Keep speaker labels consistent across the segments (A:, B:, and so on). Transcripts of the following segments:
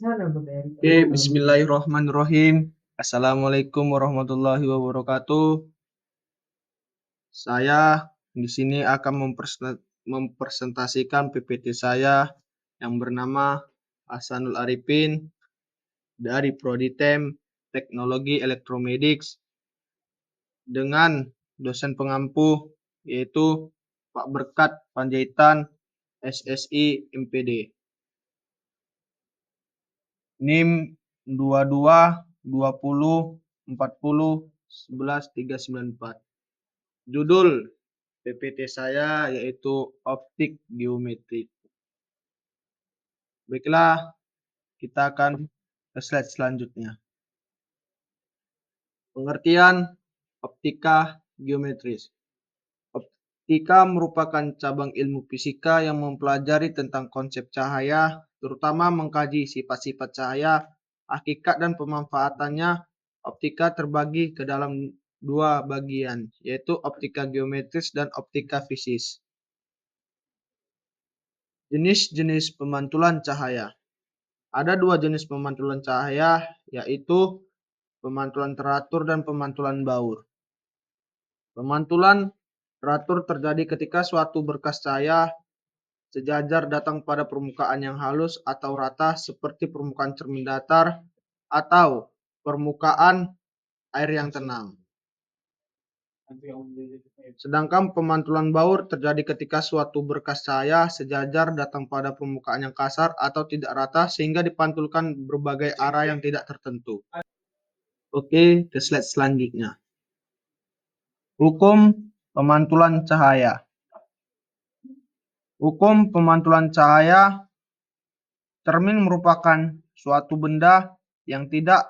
A: Oke, bismillahirrahmanirrahim. Assalamualaikum warahmatullahi wabarakatuh. Saya di sini akan mempresentasikan PPT saya yang bernama Hasanul Arifin dari Prodi Tem Teknologi Elektromediks dengan dosen pengampu yaitu Pak Berkat Panjaitan SSI MPD. NIM 22 20 40 11 394. Judul PPT saya yaitu optik geometrik. Baiklah, kita akan ke slide selanjutnya. Pengertian optika geometris. Optika merupakan cabang ilmu fisika yang mempelajari tentang konsep cahaya, terutama mengkaji sifat-sifat cahaya, hakikat dan pemanfaatannya. Optika terbagi ke dalam dua bagian, yaitu optika geometris dan optika fisis. Jenis-jenis pemantulan cahaya. Ada dua jenis pemantulan cahaya, yaitu pemantulan teratur dan pemantulan baur. Pemantulan teratur terjadi ketika suatu berkas cahaya sejajar datang pada permukaan yang halus atau rata seperti permukaan cermin datar atau permukaan air yang tenang. Sedangkan pemantulan baur terjadi ketika suatu berkas cahaya sejajar datang pada permukaan yang kasar atau tidak rata sehingga dipantulkan berbagai arah yang tidak tertentu. Oke, ke slide selanjutnya. Hukum pemantulan cahaya. Hukum pemantulan cahaya, cermin merupakan suatu benda yang tidak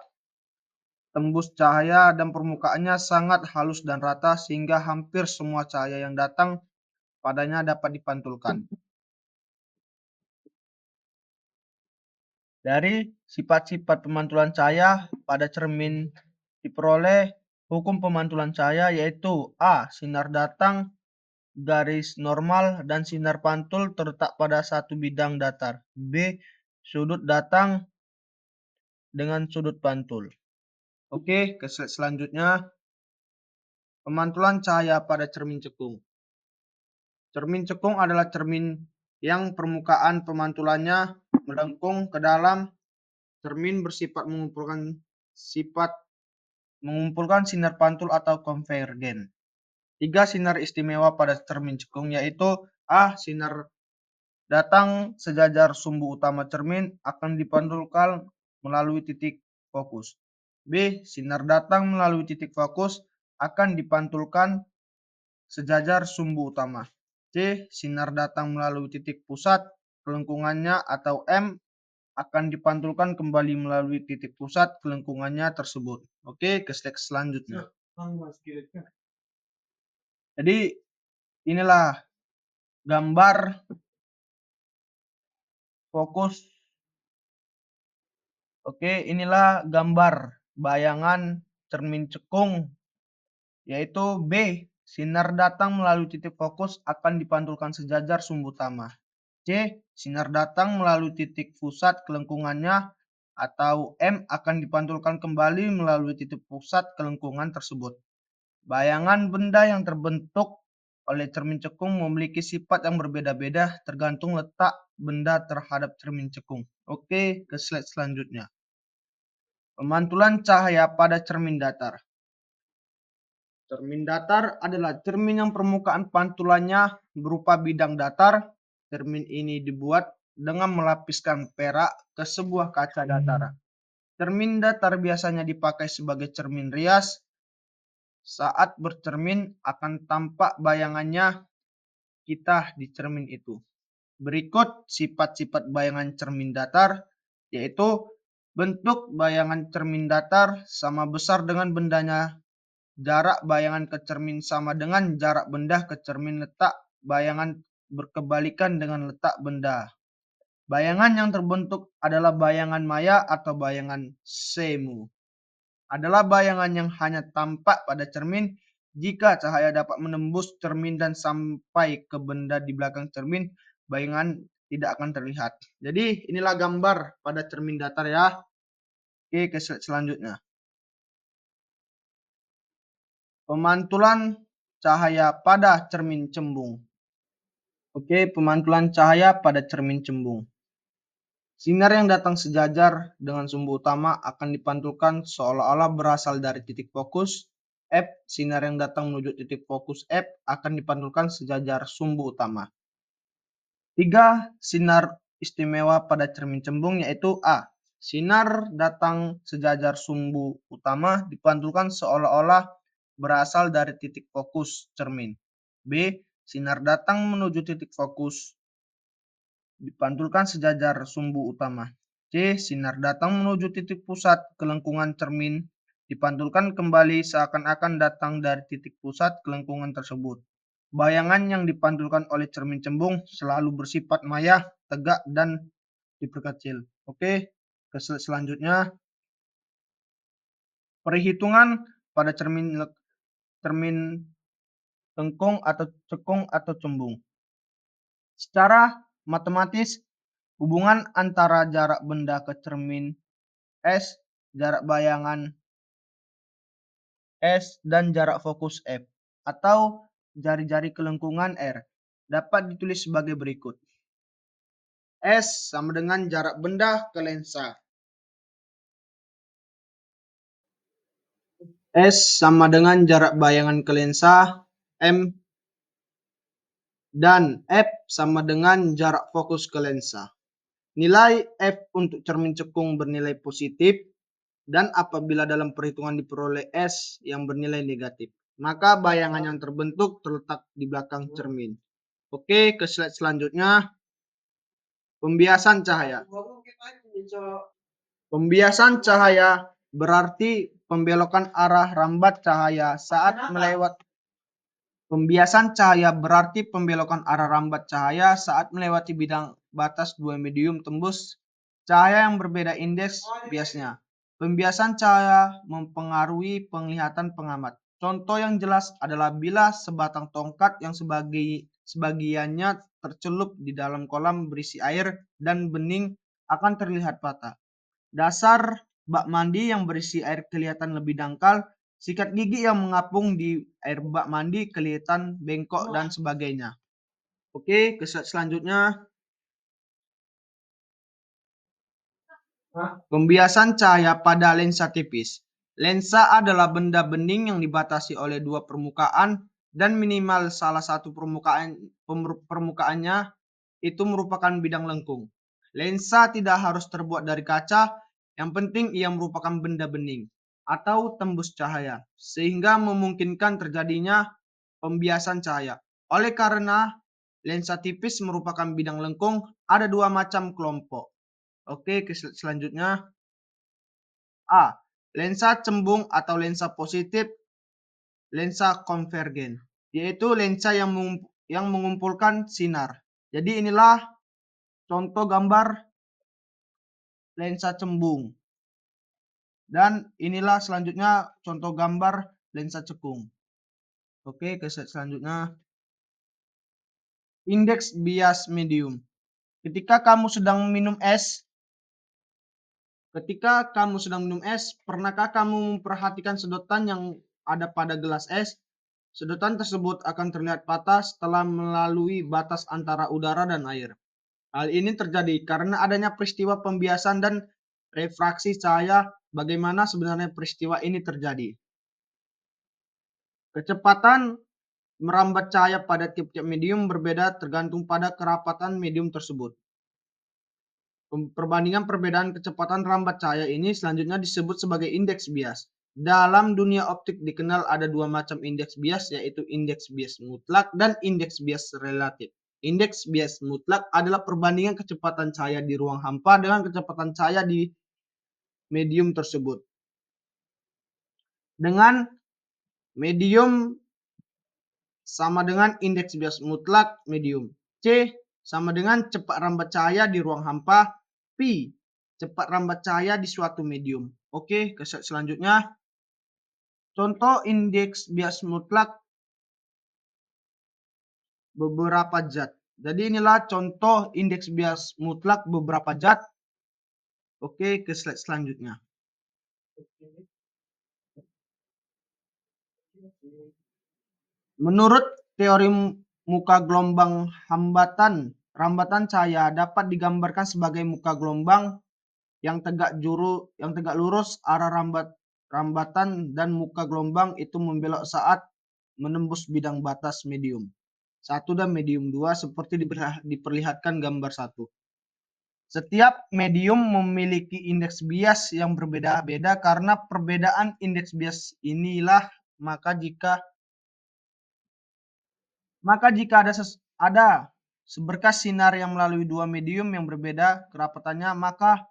A: tembus cahaya dan permukaannya sangat halus dan rata sehingga hampir semua cahaya yang datang padanya dapat dipantulkan. Dari sifat-sifat pemantulan cahaya pada cermin diperoleh hukum pemantulan cahaya yaitu A. Sinar datang garis normal dan sinar pantul terletak pada satu bidang datar. B. Sudut datang dengan sudut pantul. Oke, ke slide selanjutnya. Pemantulan cahaya pada cermin cekung. Cermin cekung adalah cermin yang permukaan pemantulannya melengkung ke dalam. Cermin bersifat mengumpulkan sinar pantul atau konvergen. 3 sinar istimewa pada cermin cekung yaitu A. Sinar datang sejajar sumbu utama cermin akan dipantulkan melalui titik fokus. B. Sinar datang melalui titik fokus akan dipantulkan sejajar sumbu utama. C. Sinar datang melalui titik pusat kelengkungannya atau M akan dipantulkan kembali melalui titik pusat kelengkungannya tersebut. Oke, ke slide selanjutnya. Jadi inilah gambar fokus. Oke, inilah gambar bayangan cermin cekung yaitu B. Sinar datang melalui titik fokus akan dipantulkan sejajar sumbu utama. C. Sinar datang melalui titik pusat kelengkungannya atau M akan dipantulkan kembali melalui titik pusat kelengkungan tersebut. Bayangan benda yang terbentuk oleh cermin cekung memiliki sifat yang berbeda-beda tergantung letak benda terhadap cermin cekung. Oke, ke slide selanjutnya. Pemantulan cahaya pada cermin datar. Cermin datar adalah cermin yang permukaan pantulannya berupa bidang datar. Cermin ini dibuat dengan melapiskan perak ke sebuah kaca datar. Cermin datar biasanya dipakai sebagai cermin rias. Saat bercermin akan tampak bayangannya kita di cermin itu. Berikut sifat-sifat bayangan cermin datar, yaitu bentuk bayangan cermin datar sama besar dengan bendanya. Jarak bayangan ke cermin sama dengan jarak benda ke cermin. Letak bayangan berkebalikan dengan letak benda. Bayangan yang terbentuk adalah bayangan maya atau bayangan semu. Adalah bayangan yang hanya tampak pada cermin jika cahaya dapat menembus cermin dan sampai ke benda di belakang cermin. Bayangan tidak akan terlihat. Jadi inilah gambar pada cermin datar ya. Oke, ke slide selanjutnya. Pemantulan cahaya pada cermin cembung. Oke, pemantulan cahaya pada cermin cembung. Sinar yang datang sejajar dengan sumbu utama akan dipantulkan seolah-olah berasal dari titik fokus F. Sinar yang datang menuju titik fokus F akan dipantulkan sejajar sumbu utama. 3. Sinar istimewa pada cermin cembung yaitu A. Sinar datang sejajar sumbu utama dipantulkan seolah-olah berasal dari titik fokus cermin. B. Sinar datang menuju titik fokus dipantulkan sejajar sumbu utama. C. Sinar datang menuju titik pusat kelengkungan cermin dipantulkan kembali seakan-akan datang dari titik pusat kelengkungan tersebut. Bayangan yang dipantulkan oleh cermin cembung selalu bersifat maya, tegak, dan diperkecil. Oke, ke selanjutnya. Perhitungan pada cermin lengkung atau cekung atau cembung. Secara matematis, hubungan antara jarak benda ke cermin S, jarak bayangan S, dan jarak fokus F, atau jari-jari kelengkungan R, dapat ditulis sebagai berikut. S sama dengan jarak benda ke lensa. S sama dengan jarak bayangan ke lensa, M, dan F sama dengan jarak fokus ke lensa. Nilai F untuk cermin cekung bernilai positif, dan apabila dalam perhitungan diperoleh S yang bernilai negatif, maka bayangan yang terbentuk terletak di belakang cermin. Oke, ke slide selanjutnya. Pembiasan cahaya. Pembiasan cahaya berarti pembelokan arah rambat cahaya saat melewati bidang batas dua medium tembus cahaya yang berbeda indeks biasnya. Pembiasan cahaya mempengaruhi penglihatan pengamat. Contoh yang jelas adalah bila sebatang tongkat yang sebagiannya tercelup di dalam kolam berisi air dan bening akan terlihat patah. Dasar bak mandi yang berisi air kelihatan lebih dangkal, sikat gigi yang mengapung di air bak mandi kelihatan bengkok dan sebagainya. Oke, ke slide selanjutnya. Pembiasan cahaya pada lensa tipis. Lensa adalah benda bening yang dibatasi oleh dua permukaan dan minimal salah satu permukaannya itu merupakan bidang lengkung. Lensa tidak harus terbuat dari kaca, yang penting ia merupakan benda bening atau tembus cahaya, sehingga memungkinkan terjadinya pembiasan cahaya. Oleh karena lensa tipis merupakan bidang lengkung, ada dua macam kelompok. Oke, selanjutnya. A. Lensa cembung atau lensa positif, lensa konvergen, yaitu lensa yang mengumpulkan sinar. Jadi inilah contoh gambar lensa cembung. Dan inilah selanjutnya contoh gambar lensa cekung. Oke, ke selanjutnya. Indeks bias medium. Ketika kamu sedang minum es, pernahkah kamu memperhatikan sedotan yang ada pada gelas es? Sedotan tersebut akan terlihat patah setelah melalui batas antara udara dan air. Hal ini terjadi karena adanya peristiwa pembiasan dan refraksi cahaya. Bagaimana sebenarnya peristiwa ini terjadi? Kecepatan merambat cahaya pada tiap-tiap medium berbeda tergantung pada kerapatan medium tersebut. Perbandingan perbedaan kecepatan rambat cahaya ini selanjutnya disebut sebagai indeks bias. Dalam dunia optik dikenal ada dua macam indeks bias, yaitu indeks bias mutlak dan indeks bias relatif. Indeks bias mutlak adalah perbandingan kecepatan cahaya di ruang hampa dengan kecepatan cahaya di medium tersebut. Dengan medium sama dengan indeks bias mutlak medium. C sama dengan cepat rambat cahaya di ruang hampa. P cepat rambat cahaya di suatu medium. Oke, ke selanjutnya. Contoh indeks bias mutlak beberapa zat. Jadi inilah contoh indeks bias mutlak beberapa zat. Oke, ke slide selanjutnya. Menurut teori muka gelombang rambatan cahaya dapat digambarkan sebagai muka gelombang yang tegak lurus arah rambatan, dan muka gelombang itu membelok saat menembus bidang batas medium 1 dan medium 2 seperti diperlihatkan gambar 1. Setiap medium memiliki indeks bias yang berbeda-beda. Karena perbedaan indeks bias inilah maka jika ada seberkas sinar yang melalui dua medium yang berbeda kerapatannya, maka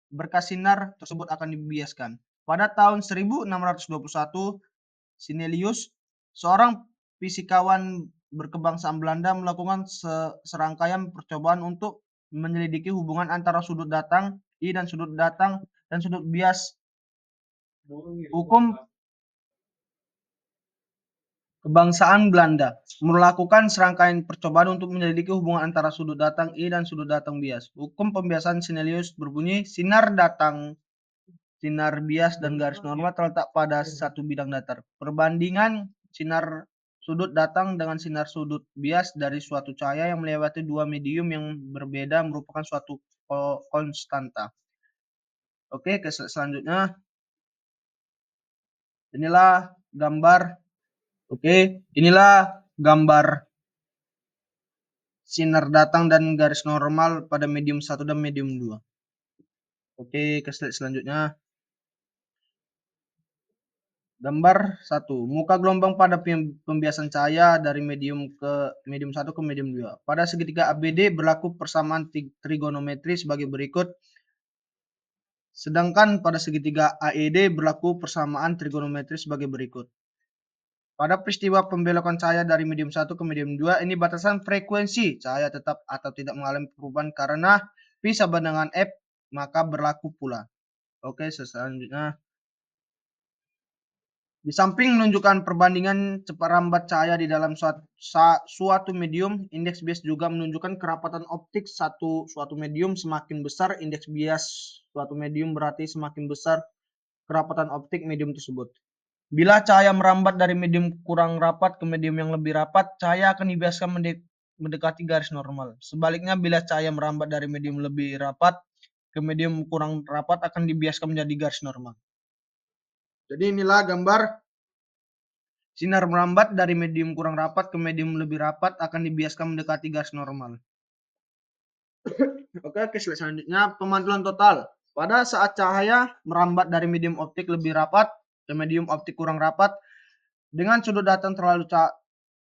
A: berkas sinar tersebut akan dibiaskan. Pada tahun 1621, Sinelius, seorang fisikawan berkebangsaan Belanda, melakukan serangkaian percobaan untuk menyelidiki hubungan antara sudut datang I dan sudut datang dan sudut bias. Hukum kebangsaan Belanda melakukan serangkaian percobaan untuk menyelidiki hubungan antara sudut datang I dan sudut datang bias. Hukum pembiasan Sinelius berbunyi, sinar datang, sinar bias, dan garis normal terletak pada satu bidang datar. Perbandingan sinar sudut datang dengan sinar sudut bias dari suatu cahaya yang melewati dua medium yang berbeda merupakan suatu konstanta. Oke, ke selanjutnya. Inilah gambar. Inilah gambar sinar datang dan garis normal pada medium 1 dan medium 2. Oke, ke slide selanjutnya. Gambar 1. Muka gelombang pada pembiasan cahaya dari medium 1 ke medium 2. Pada segitiga ABD berlaku persamaan trigonometri sebagai berikut. Sedangkan pada segitiga AED berlaku persamaan trigonometri sebagai berikut. Pada peristiwa pembelokan cahaya dari medium 1 ke medium 2, ini batasan frekuensi cahaya tetap atau tidak mengalami perubahan karena P sama dengan F, maka berlaku pula. Oke, selanjutnya. Di samping menunjukkan perbandingan cepat rambat cahaya di dalam suatu medium, indeks bias juga menunjukkan kerapatan optik suatu medium. Semakin besar indeks bias suatu medium, berarti semakin besar kerapatan optik medium tersebut. Bila cahaya merambat dari medium kurang rapat ke medium yang lebih rapat, cahaya akan dibiaskan mendekati garis normal. Sebaliknya, bila cahaya merambat dari medium lebih rapat ke medium kurang rapat, akan dibiaskan menjadi garis normal. Jadi inilah gambar sinar merambat dari medium kurang rapat ke medium lebih rapat akan dibiaskan mendekati garis normal. Oke, slide selanjutnya, pemantulan total. Pada saat cahaya merambat dari medium optik lebih rapat ke medium optik kurang rapat, dengan sudut datang terlalu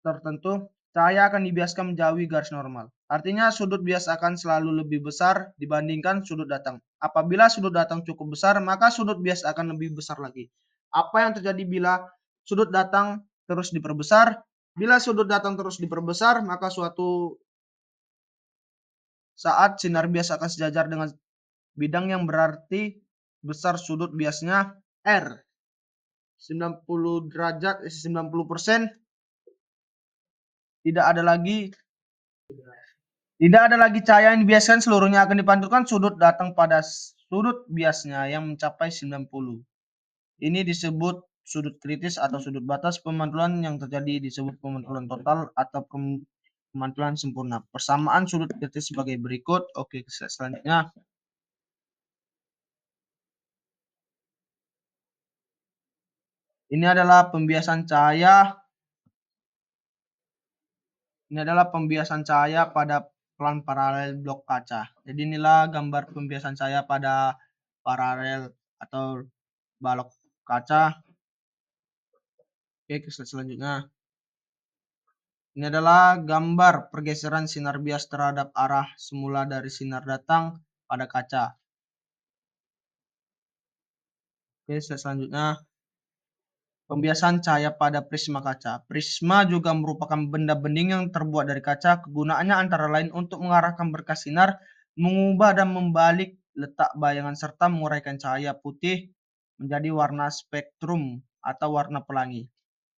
A: tertentu, cahaya akan dibiaskan menjauhi garis normal. Artinya sudut bias akan selalu lebih besar dibandingkan sudut datang. Apabila sudut datang cukup besar, maka sudut bias akan lebih besar lagi. Apa yang terjadi bila sudut datang terus diperbesar? Bila sudut datang terus diperbesar, maka suatu saat sinar bias akan sejajar dengan bidang yang berarti besar sudut biasnya R 90 derajat 90%. Tidak ada lagi cahaya yang dibiaskan, seluruhnya akan dipantulkan sudut datang pada sudut biasnya yang mencapai 90. Ini disebut sudut kritis atau sudut batas. Pemantulan yang terjadi disebut pemantulan total atau pemantulan sempurna. Persamaan sudut kritis sebagai berikut. Oke, selanjutnya. Ini adalah pembiasan cahaya. Pada pelan paralel blok kaca. Jadi inilah gambar pembiasan cahaya pada paralel atau balok kaca. Oke, ke slide selanjutnya. Ini adalah gambar pergeseran sinar bias terhadap arah semula dari sinar datang pada kaca. Oke, slide selanjutnya. Pembiasan cahaya pada prisma kaca. Prisma juga merupakan benda bening yang terbuat dari kaca. Kegunaannya antara lain untuk mengarahkan berkas sinar, mengubah dan membalik letak bayangan, serta menguraikan cahaya putih menjadi warna spektrum atau warna pelangi.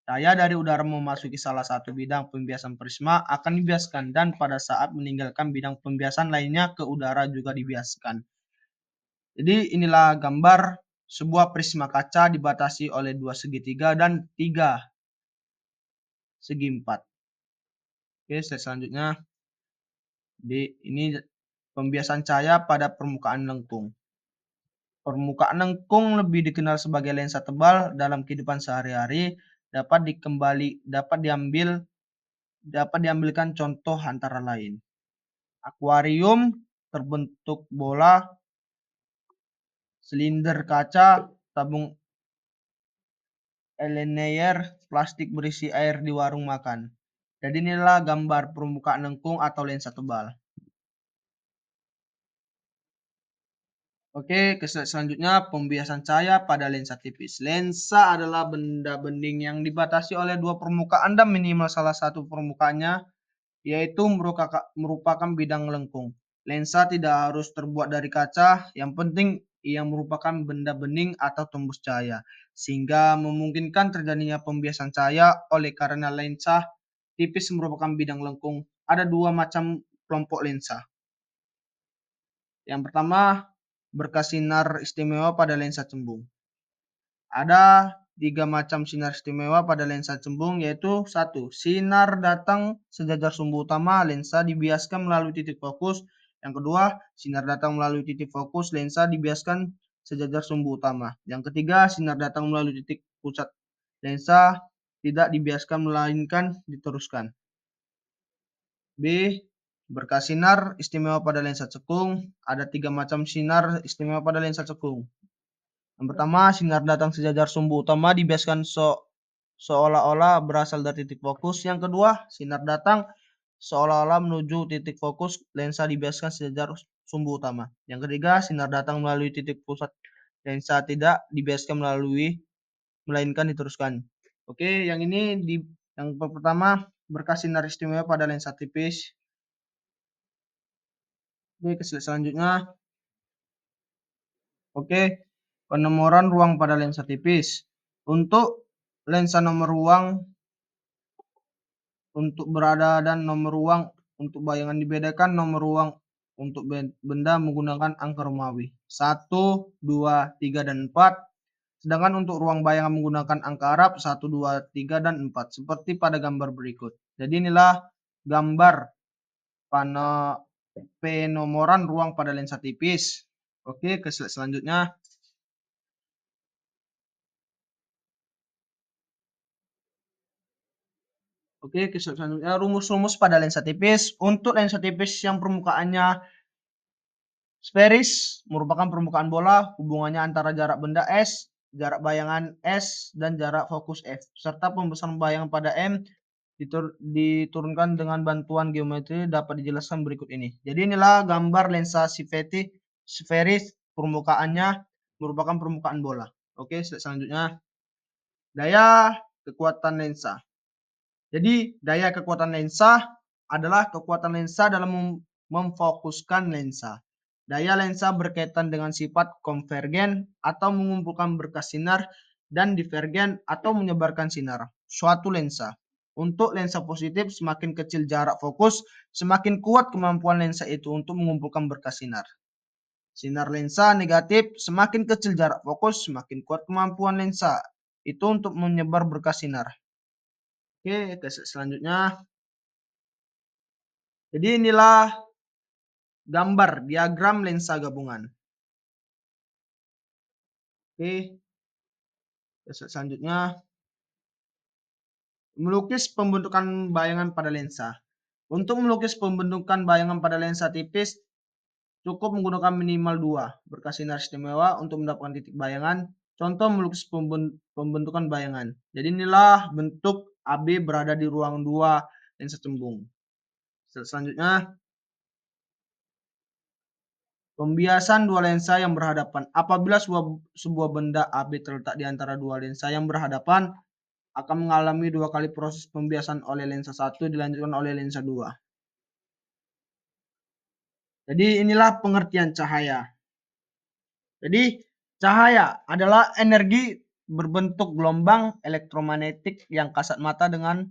A: Daya dari udara memasuki salah satu bidang pembiasan prisma akan dibiaskan dan pada saat meninggalkan bidang pembiasan lainnya ke udara juga dibiaskan. Jadi inilah gambar sebuah prisma kaca dibatasi oleh 2 segitiga dan 3 segi 4. Oke, selanjutnya ini pembiasan cahaya pada permukaan lengkung. Permukaan lengkung lebih dikenal sebagai lensa tebal dalam kehidupan sehari-hari, dapat diambilkan contoh antara lain. Akuarium terbentuk bola, silinder kaca, tabung Elenier, plastik berisi air di warung makan. Jadi inilah gambar permukaan lengkung atau lensa tebal. Oke, ke selanjutnya pembiasan cahaya pada lensa tipis. Lensa adalah benda bening yang dibatasi oleh 2 permukaan dan minimal salah satu permukaannya, yaitu merupakan bidang lengkung. Lensa tidak harus terbuat dari kaca, yang penting ia merupakan benda bening atau tembus cahaya, sehingga memungkinkan terjadinya pembiasan cahaya. Oleh karena lensa tipis merupakan bidang lengkung, ada 2 macam kelompok lensa. Yang pertama, berkas sinar istimewa pada lensa cembung. Ada 3 macam sinar istimewa pada lensa cembung, yaitu 1. Sinar datang sejajar sumbu utama, lensa dibiaskan melalui titik fokus. Yang kedua, sinar datang melalui titik fokus, lensa dibiaskan sejajar sumbu utama. Yang ketiga, sinar datang melalui titik pusat, lensa tidak dibiaskan melainkan diteruskan. B. Berkas sinar istimewa pada lensa cekung. Ada 3 macam sinar istimewa pada lensa cekung. Yang pertama, sinar datang sejajar sumbu utama dibiaskan seolah-olah berasal dari titik fokus. Yang kedua, sinar datang seolah-olah menuju titik fokus, lensa dibiaskan sejajar sumbu utama. Yang ketiga, sinar datang melalui titik pusat, lensa tidak dibiaskan melainkan diteruskan. Oke, yang pertama, berkas sinar istimewa pada lensa tipis. Oke, selanjutnya. Oke, penomoran ruang pada lensa tipis. Untuk lensa nomor ruang untuk berada dan nomor ruang untuk bayangan dibedakan. Nomor ruang untuk benda menggunakan angka Romawi 1, 2, 3, dan 4. Sedangkan untuk ruang bayangan menggunakan angka Arab 1, 2, 3, dan 4. Seperti pada gambar berikut. Jadi inilah gambar penomoran ruang pada lensa tipis. Oke, ke selanjutnya. Oke, selanjutnya rumus-rumus pada lensa tipis. Untuk lensa tipis yang permukaannya sferis merupakan permukaan bola, hubungannya antara jarak benda S, jarak bayangan S, dan jarak fokus F, serta pembesaran bayangan pada M diturunkan dengan bantuan geometri dapat dijelaskan berikut ini. Jadi inilah gambar lensa sferis, permukaannya merupakan permukaan bola. Oke, selanjutnya daya kekuatan lensa. Jadi daya kekuatan lensa adalah kekuatan lensa dalam memfokuskan lensa. Daya lensa berkaitan dengan sifat konvergen atau mengumpulkan berkas sinar dan divergen atau menyebarkan sinar suatu lensa. Untuk lensa positif, semakin kecil jarak fokus, semakin kuat kemampuan lensa itu untuk mengumpulkan berkas sinar. Sinar lensa negatif, semakin kecil jarak fokus, semakin kuat kemampuan lensa itu untuk menyebar berkas sinar. Oke, selanjutnya. Jadi inilah gambar diagram lensa gabungan. Oke, selanjutnya. Melukis pembentukan bayangan pada lensa. Untuk melukis pembentukan bayangan pada lensa tipis, cukup menggunakan minimal 2 berkas sinar istimewa untuk mendapatkan titik bayangan. Contoh melukis pembentukan bayangan. Jadi inilah bentuk AB berada di ruang 2 lensa cembung. Selanjutnya, pembiasan 2 lensa yang berhadapan. Apabila sebuah benda AB terletak di antara 2 lensa yang berhadapan, akan mengalami 2 kali proses pembiasan oleh lensa 1 dilanjutkan oleh lensa 2. Jadi inilah pengertian cahaya. Jadi cahaya adalah energi berbentuk gelombang elektromagnetik yang kasat mata dengan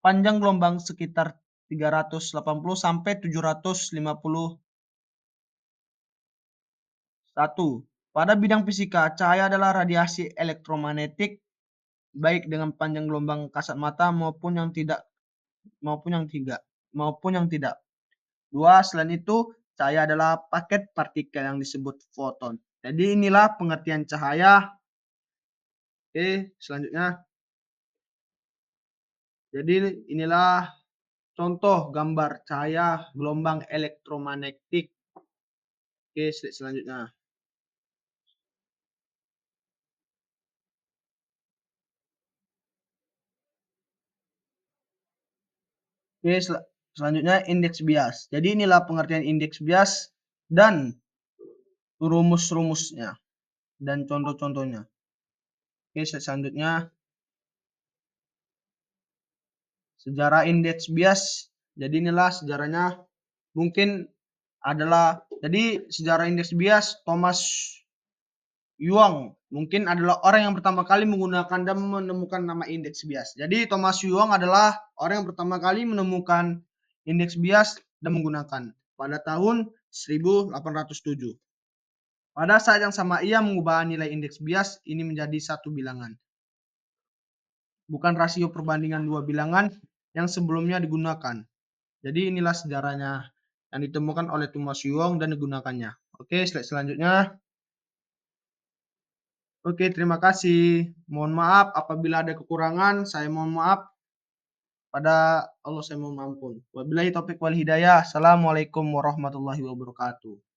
A: panjang gelombang sekitar 380 sampai 751. Pada bidang fisika, cahaya adalah radiasi elektromagnetik baik dengan panjang gelombang kasat mata maupun yang tidak. 2. Selain itu, cahaya adalah paket partikel yang disebut foton. Jadi inilah pengertian cahaya. Oke, selanjutnya. Jadi inilah contoh gambar cahaya gelombang elektromagnetik. Oke, selanjutnya. Oke, selanjutnya indeks bias. Jadi inilah pengertian indeks bias dan rumus-rumusnya dan contoh-contohnya. Oke, selanjutnya sejarah indeks bias. Jadi inilah sejarahnya. Mungkin adalah jadi sejarah indeks bias Thomas Yuang mungkin adalah orang yang pertama kali menggunakan dan menemukan nama indeks bias. Jadi Thomas Yuang adalah orang yang pertama kali menemukan indeks bias dan menggunakan pada tahun 1807. Pada saat yang sama ia mengubah nilai indeks bias ini menjadi satu bilangan, bukan rasio perbandingan dua bilangan yang sebelumnya digunakan. Jadi inilah sejarahnya yang ditemukan oleh Thomas Yuang dan digunakannya. Oke, slide selanjutnya. Oke, terima kasih. Mohon maaf apabila ada kekurangan, saya mohon maaf. Pada Allah saya mohon ampun. Wabillahi taufiq wal hidayah. Assalamualaikum warahmatullahi wabarakatuh.